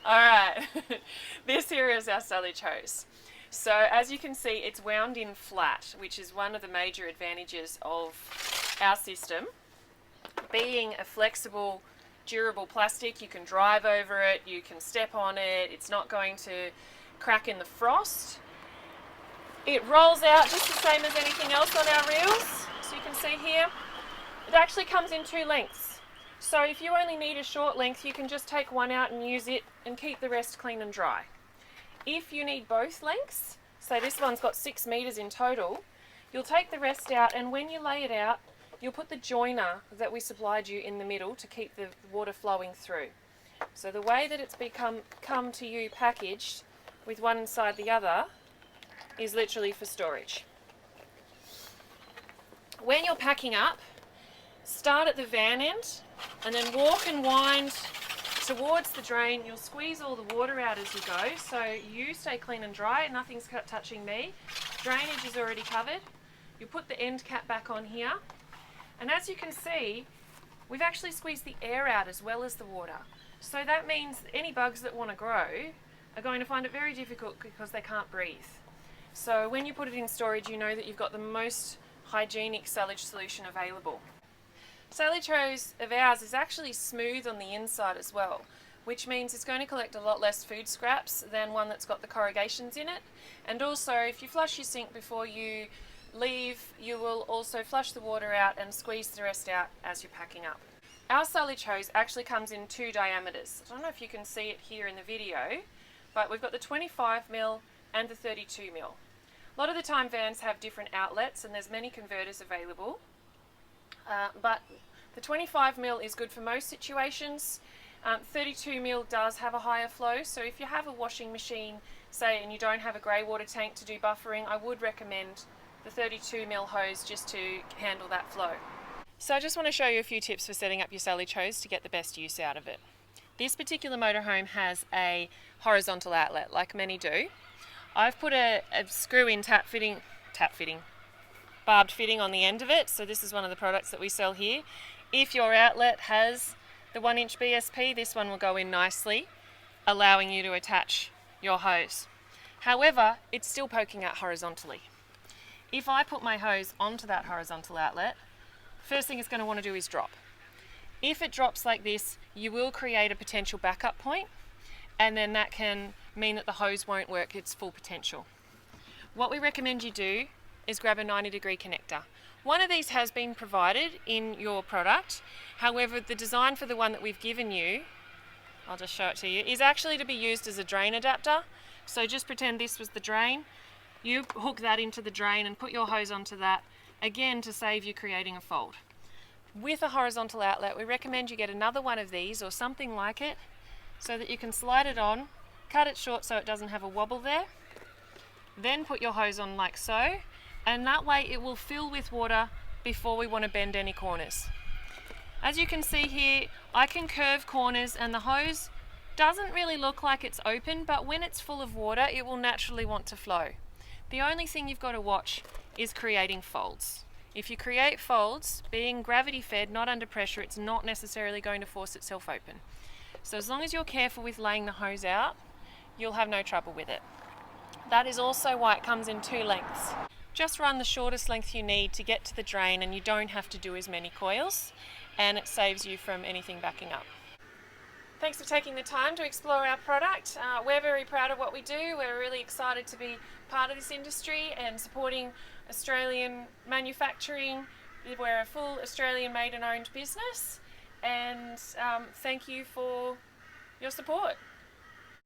Alright, this here is our sullage hose. So as you can see, it's wound in flat, which is one of the major advantages of our system. Being a flexible, durable plastic, you can drive over it, you can step on it, it's not going to crack in the frost. It rolls out just the same as anything else on our reels. So you can see here, it actually comes in two lengths. So if you only need a short length, you can just take one out and use it and keep the rest clean and dry. If you need both lengths, so this one's got 6 meters in total, you'll take the rest out, and when you lay it out, you'll put the joiner that we supplied you in the middle to keep the water flowing through. So the way that it's come to you packaged with one inside the other is literally for storage. When you're packing up, start at the van end and then walk and wind towards the drain. You'll squeeze all the water out as you go, so you stay clean and dry, nothing's touching me. Drainage is already covered. You put the end cap back on here, and as you can see, we've actually squeezed the air out as well as the water. So that means any bugs that want to grow are going to find it very difficult because they can't breathe. So when you put it in storage, you know that you've got the most hygienic sullage solution available. Sullage hose of ours is actually smooth on the inside as well, which means it's going to collect a lot less food scraps than one that's got the corrugations in it. And also, if you flush your sink before you leave, you will also flush the water out and squeeze the rest out as you're packing up. Our sullage hose actually comes in two diameters. I don't know if you can see it here in the video, but we've got the 25mm and the 32mm. A lot of the time vans have different outlets and there's many converters available. But the 25mm is good for most situations. 32mm does have a higher flow, so if you have a washing machine, say, and you don't have a grey water tank to do buffering, I would recommend the 32mm hose just to handle that flow. So I just want to show you a few tips for setting up your sullage hose to get the best use out of it. This particular motorhome has a horizontal outlet, like many do. I've put a screw-in barbed fitting on the end of it, so this is one of the products that we sell here. If your outlet has the 1-inch BSP, this one will go in nicely, allowing you to attach your hose. However, it's still poking out horizontally. If I put my hose onto that horizontal outlet, first thing it's going to want to do is drop. If it drops like this, you will create a potential backup point, and then that can mean that the hose won't work its full potential. What we recommend you do is grab a 90-degree connector. One of these has been provided in your product. However, the design for the one that we've given you, I'll just show it to you, is actually to be used as a drain adapter. So just pretend this was the drain. You hook that into the drain and put your hose onto that, again to save you creating a fold. With a horizontal outlet, we recommend you get another one of these or something like it so that you can slide it on, cut it short so it doesn't have a wobble there, then put your hose on like so, and that way it will fill with water before we want to bend any corners. As you can see here, I can curve corners and the hose doesn't really look like it's open, but when it's full of water, it will naturally want to flow. The only thing you've got to watch is creating folds. If you create folds, being gravity fed, not under pressure, it's not necessarily going to force itself open. So as long as you're careful with laying the hose out, you'll have no trouble with it. That is also why it comes in two lengths. Just run the shortest length you need to get to the drain, and you don't have to do as many coils, and it saves you from anything backing up. Thanks for taking the time to explore our product. We're very proud of what we do. We're really excited to be part of this industry and supporting Australian manufacturing. We're a full Australian made and owned business, and thank you for your support.